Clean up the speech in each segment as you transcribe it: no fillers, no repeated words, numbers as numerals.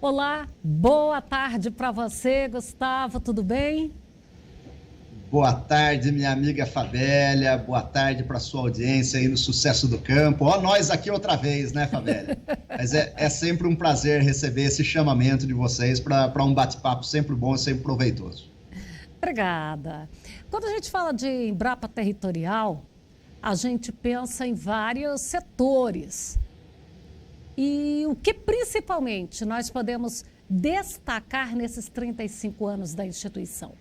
Olá, boa tarde para você, Gustavo, tudo bem? Boa tarde, minha amiga Fabélia. Boa tarde para sua audiência aí no Sucesso do Campo. Ó, nós aqui outra vez, né, Fabélia? Mas é sempre um prazer receber esse chamamento de vocês para um bate-papo sempre bom e sempre proveitoso. Obrigada. Quando a gente fala de Embrapa Territorial, a gente pensa em vários setores. E o que principalmente nós podemos destacar nesses 35 anos da instituição?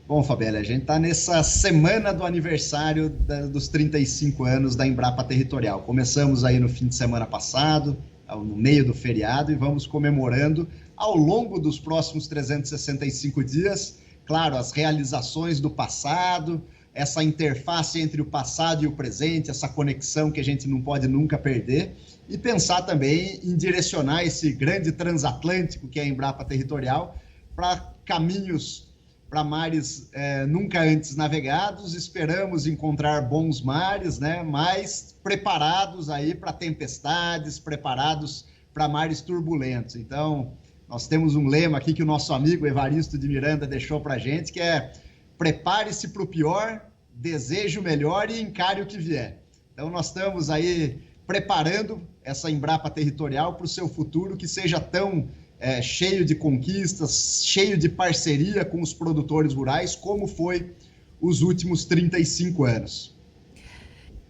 Bom, Fabélia, a gente está nessa semana do aniversário dos 35 anos da Embrapa Territorial. Começamos aí no fim de semana passado, no meio do feriado, e vamos comemorando ao longo dos próximos 365 dias, claro, as realizações do passado, essa interface entre o passado e o presente, essa conexão que a gente não pode nunca perder, e pensar também em direcionar esse grande transatlântico que é a Embrapa Territorial para caminhos, para mares nunca antes navegados. Esperamos encontrar bons mares, né? Mas preparados aí para tempestades, preparados para mares turbulentos. Então, nós temos um lema aqui que o nosso amigo Evaristo de Miranda deixou para a gente, que é: prepare-se para o pior, deseje o melhor e encare o que vier. Então, nós estamos aí preparando essa Embrapa Territorial para o seu futuro, que seja tão cheio de conquistas, cheio de parceria com os produtores rurais, como foi os últimos 35 anos.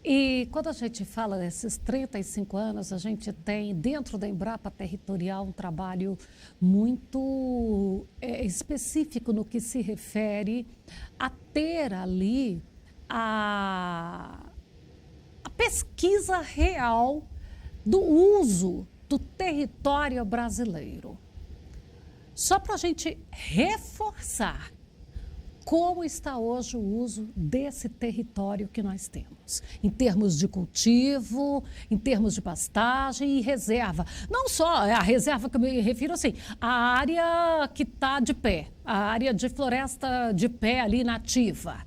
E quando a gente fala desses 35 anos, a gente tem dentro da Embrapa Territorial um trabalho muito específico no que se refere a ter ali a pesquisa real do uso do território brasileiro. Só para a gente reforçar como está hoje o uso desse território que nós temos, em termos de cultivo, em termos de pastagem e reserva. Não só a reserva que eu me refiro assim, a área que está de pé, a área de floresta de pé ali nativa.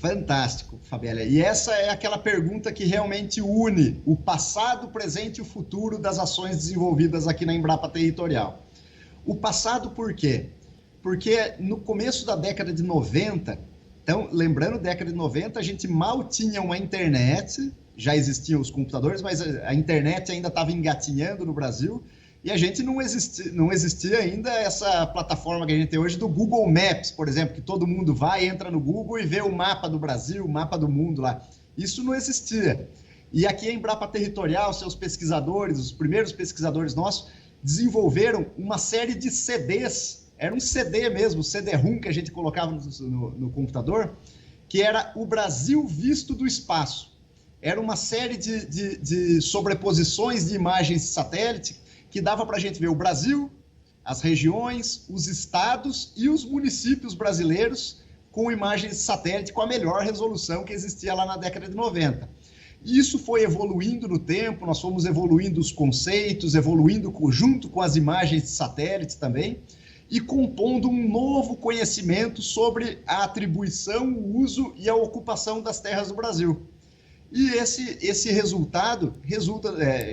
Fantástico, Fabélia. E essa é aquela pergunta que realmente une o passado, o presente e o futuro das ações desenvolvidas aqui na Embrapa Territorial. O passado por quê? Porque no começo da década de 90, então, lembrando, década de 90, a gente mal tinha uma internet, já existiam os computadores, mas a internet ainda estava engatinhando no Brasil, e a gente não existia ainda essa plataforma que a gente tem hoje do Google Maps, por exemplo, que todo mundo vai, entra no Google e vê o mapa do Brasil, o mapa do mundo lá. Isso não existia. E aqui a Embrapa Territorial, seus pesquisadores, os primeiros pesquisadores nossos, desenvolveram uma série de CDs, era um CD mesmo, CD-ROM que a gente colocava no computador, que era o Brasil visto do espaço. Era uma série de sobreposições de imagens de satélite que dava para a gente ver o Brasil, as regiões, os estados e os municípios brasileiros com imagens de satélite com a melhor resolução que existia lá na década de 90. E isso foi evoluindo no tempo, nós fomos evoluindo os conceitos, evoluindo junto com as imagens de satélite também, e compondo um novo conhecimento sobre a atribuição, o uso e a ocupação das terras do Brasil. E esse resultado,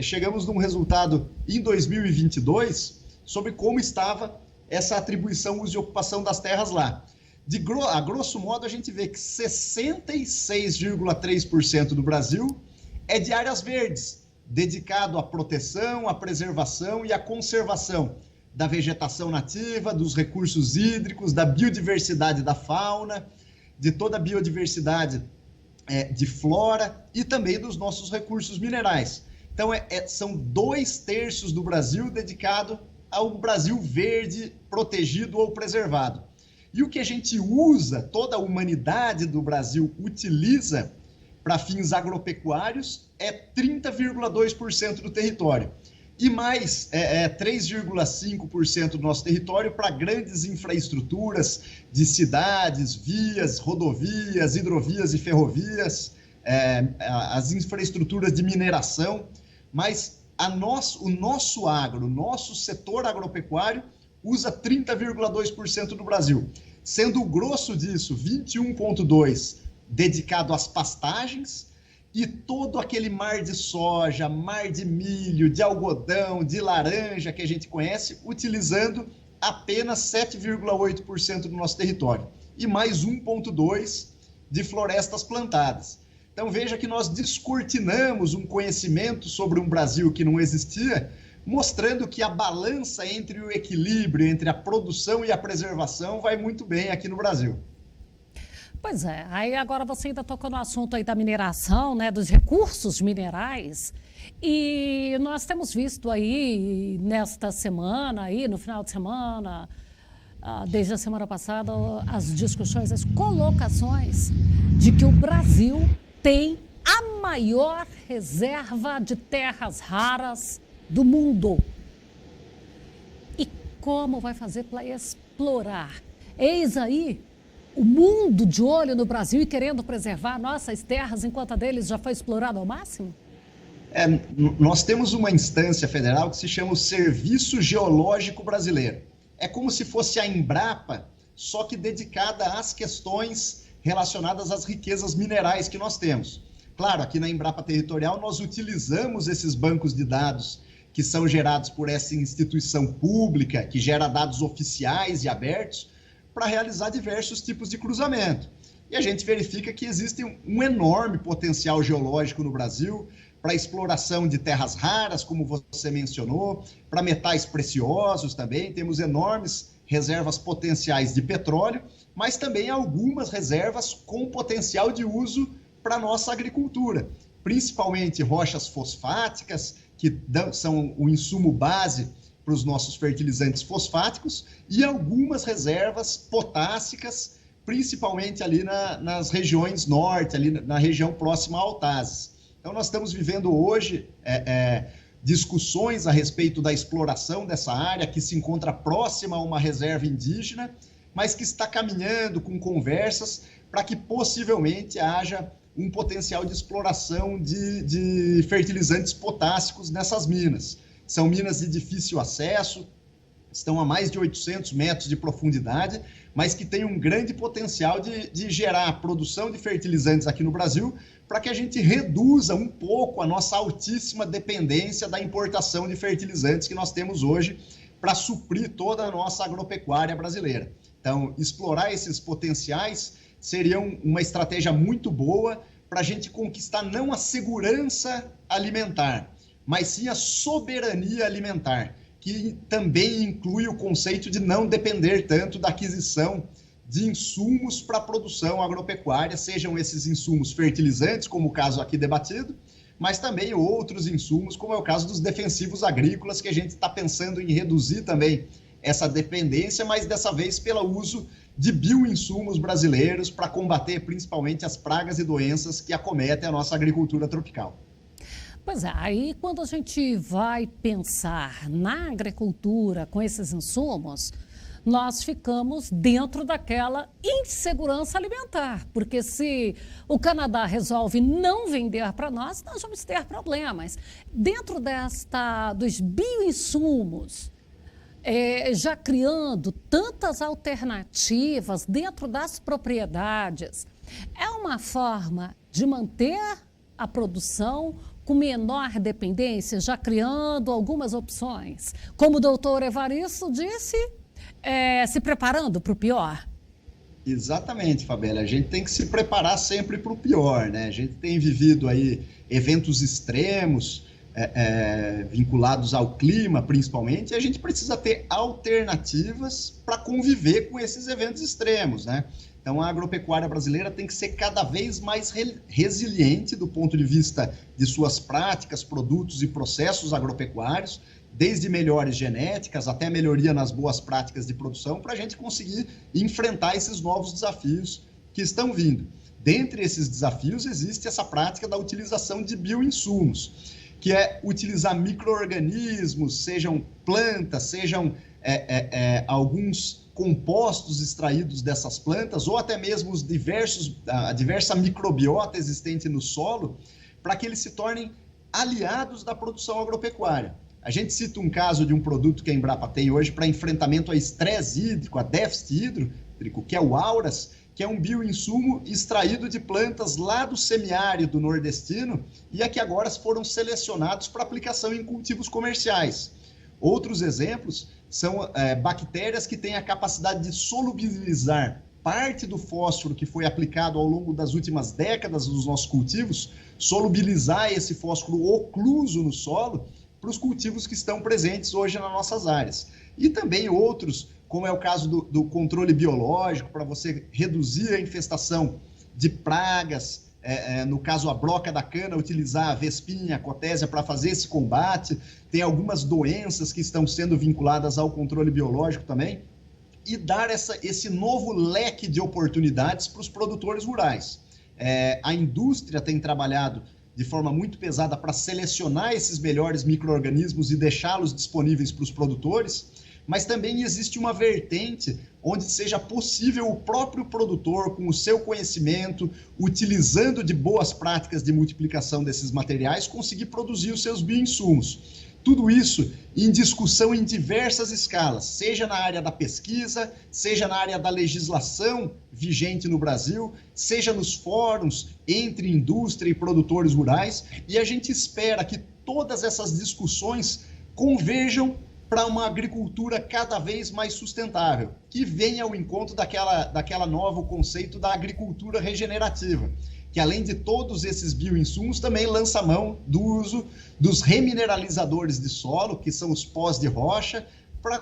chegamos num resultado em 2022 sobre como estava essa atribuição, uso e ocupação das terras lá. A grosso modo, a gente vê que 66,3% do Brasil é de áreas verdes, dedicado à proteção, à preservação e à conservação da vegetação nativa, dos recursos hídricos, da biodiversidade da fauna, de toda a biodiversidade de flora e também dos nossos recursos minerais. Então, são 2/3 do Brasil dedicado ao Brasil verde, protegido ou preservado. E o que a gente usa, toda a humanidade do Brasil utiliza para fins agropecuários é 30,2% do território. E mais 3,5% do nosso território para grandes infraestruturas de cidades, vias, rodovias, hidrovias e ferrovias, as infraestruturas de mineração. Mas o nosso agro, o nosso setor agropecuário usa 30,2% do Brasil, sendo o grosso disso, 21,2% dedicado às pastagens e todo aquele mar de soja, mar de milho, de algodão, de laranja que a gente conhece, utilizando apenas 7,8% do nosso território e mais 1,2% de florestas plantadas. Então veja que nós descortinamos um conhecimento sobre um Brasil que não existia, mostrando que a balança entre o equilíbrio, entre a produção e a preservação vai muito bem aqui no Brasil. Pois é, aí agora você ainda tocou no assunto aí da mineração, né, dos recursos minerais, e nós temos visto aí nesta semana, aí no final de semana, desde a semana passada, as discussões, as colocações de que o Brasil tem a maior reserva de terras raras do mundo. E como vai fazer para explorar? Eis aí o mundo de olho no Brasil e querendo preservar nossas terras enquanto a deles já foi explorada ao máximo? Nós temos uma instância federal que se chama o Serviço Geológico Brasileiro. É como se fosse a Embrapa, só que dedicada às questões relacionadas às riquezas minerais que nós temos. Claro, aqui na Embrapa Territorial nós utilizamos esses bancos de dados que são gerados por essa instituição pública, que gera dados oficiais e abertos, para realizar diversos tipos de cruzamento. E a gente verifica que existe um enorme potencial geológico no Brasil para exploração de terras raras, como você mencionou, para metais preciosos também. Temos enormes reservas potenciais de petróleo, mas também algumas reservas com potencial de uso para a nossa agricultura, principalmente rochas fosfáticas, que são o insumo base para os nossos fertilizantes fosfáticos, e algumas reservas potássicas, principalmente ali nas regiões norte, ali na região próxima a Altazes. Então, nós estamos vivendo hoje discussões a respeito da exploração dessa área, que se encontra próxima a uma reserva indígena, mas que está caminhando com conversas para que possivelmente haja um potencial de exploração de fertilizantes potássicos nessas minas. São minas de difícil acesso, estão a mais de 800 metros de profundidade, mas que têm um grande potencial de gerar produção de fertilizantes aqui no Brasil, para que a gente reduza um pouco a nossa altíssima dependência da importação de fertilizantes que nós temos hoje para suprir toda a nossa agropecuária brasileira. Então, explorar esses potenciais seria uma estratégia muito boa para a gente conquistar não a segurança alimentar, mas sim a soberania alimentar, que também inclui o conceito de não depender tanto da aquisição de insumos para a produção agropecuária, sejam esses insumos fertilizantes, como o caso aqui debatido, mas também outros insumos, como é o caso dos defensivos agrícolas, que a gente está pensando em reduzir também essa dependência, mas dessa vez pelo uso de bioinsumos brasileiros para combater principalmente as pragas e doenças que acometem a nossa agricultura tropical. Pois é, aí quando a gente vai pensar na agricultura com esses insumos, nós ficamos dentro daquela insegurança alimentar, porque se o Canadá resolve não vender para nós, nós vamos ter problemas. Dentro dos bioinsumos, já criando tantas alternativas dentro das propriedades, é uma forma de manter a produção com menor dependência, já criando algumas opções. Como o doutor Evaristo disse, se preparando para o pior. Exatamente, Fabíola. A gente tem que se preparar sempre para o pior, né? A gente tem vivido aí eventos extremos, vinculados ao clima, principalmente, e a gente precisa ter alternativas para conviver com esses eventos extremos, né? Então, a agropecuária brasileira tem que ser cada vez mais resiliente do ponto de vista de suas práticas, produtos e processos agropecuários, desde melhores genéticas até melhoria nas boas práticas de produção, para a gente conseguir enfrentar esses novos desafios que estão vindo. Dentre esses desafios, existe essa prática da utilização de bioinsumos, que é utilizar micro-organismos, sejam plantas, sejam alguns compostos extraídos dessas plantas, ou até mesmo a diversa microbiota existente no solo, para que eles se tornem aliados da produção agropecuária. A gente cita um caso de um produto que a Embrapa tem hoje para enfrentamento a estresse hídrico, a déficit hídrico, que é o Auras, que é um bioinsumo extraído de plantas lá do semiárido nordestino e que agora foram selecionados para aplicação em cultivos comerciais. Outros exemplos são bactérias que têm a capacidade de solubilizar parte do fósforo que foi aplicado ao longo das últimas décadas dos nossos cultivos, solubilizar esse fósforo ocluso no solo para os cultivos que estão presentes hoje nas nossas áreas. E também outros, como é o caso do controle biológico, para você reduzir a infestação de pragas, no caso a broca da cana, utilizar a vespinha, a cotésia para fazer esse combate. Tem algumas doenças que estão sendo vinculadas ao controle biológico também, e dar esse novo leque de oportunidades para os produtores rurais. A indústria tem trabalhado de forma muito pesada para selecionar esses melhores micro-organismos e deixá-los disponíveis para os produtores, mas também existe uma vertente onde seja possível o próprio produtor, com o seu conhecimento, utilizando de boas práticas de multiplicação desses materiais, conseguir produzir os seus bioinsumos. Tudo isso em discussão em diversas escalas, seja na área da pesquisa, seja na área da legislação vigente no Brasil, seja nos fóruns entre indústria e produtores rurais, e a gente espera que todas essas discussões converjam para uma agricultura cada vez mais sustentável, que venha ao encontro daquela novo conceito da agricultura regenerativa, que além de todos esses bioinsumos, também lança mão do uso dos remineralizadores de solo, que são os pós de rocha,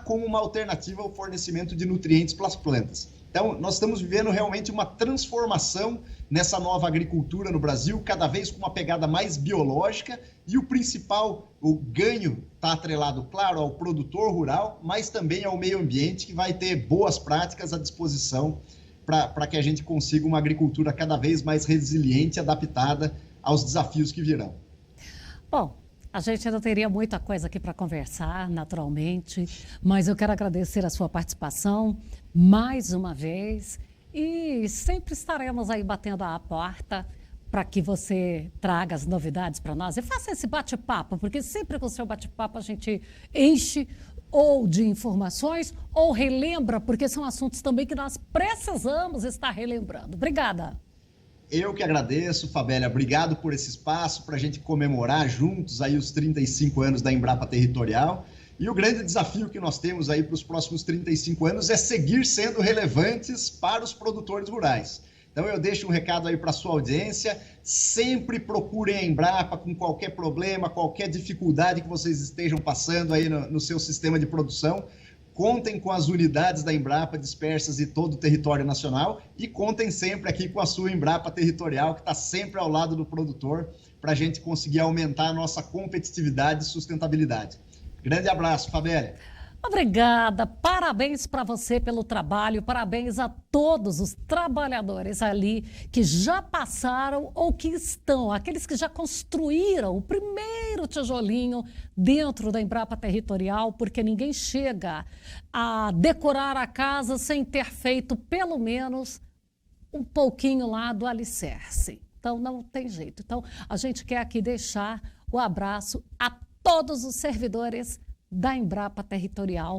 como uma alternativa ao fornecimento de nutrientes para as plantas. Então, nós estamos vivendo realmente uma transformação nessa nova agricultura no Brasil, cada vez com uma pegada mais biológica, e o ganho está atrelado, claro, ao produtor rural, mas também ao meio ambiente, que vai ter boas práticas à disposição para que a gente consiga uma agricultura cada vez mais resiliente e adaptada aos desafios que virão. Bom, a gente ainda teria muita coisa aqui para conversar, naturalmente, mas eu quero agradecer a sua participação mais uma vez e sempre estaremos aí batendo a porta para que você traga as novidades para nós e faça esse bate-papo, porque sempre com o seu bate-papo a gente enche ou de informações ou relembra, porque são assuntos também que nós precisamos estar relembrando. Obrigada. Eu que agradeço, Fabélia. Obrigado por esse espaço para a gente comemorar juntos aí os 35 anos da Embrapa Territorial. E o grande desafio que nós temos aí para os próximos 35 anos é seguir sendo relevantes para os produtores rurais. Então eu deixo um recado aí para a sua audiência, sempre procurem a Embrapa com qualquer problema, qualquer dificuldade que vocês estejam passando aí no seu sistema de produção. Contem com as unidades da Embrapa dispersas em todo o território nacional e contem sempre aqui com a sua Embrapa Territorial, que está sempre ao lado do produtor, para a gente conseguir aumentar a nossa competitividade e sustentabilidade. Grande abraço, Fabélia. Obrigada, parabéns para você pelo trabalho, parabéns a todos os trabalhadores ali que já passaram ou que estão, aqueles que já construíram o primeiro tijolinho dentro da Embrapa Territorial, porque ninguém chega a decorar a casa sem ter feito pelo menos um pouquinho lá do alicerce. Então não tem jeito. Então a gente quer aqui deixar o abraço a todos os servidores da Embrapa Territorial,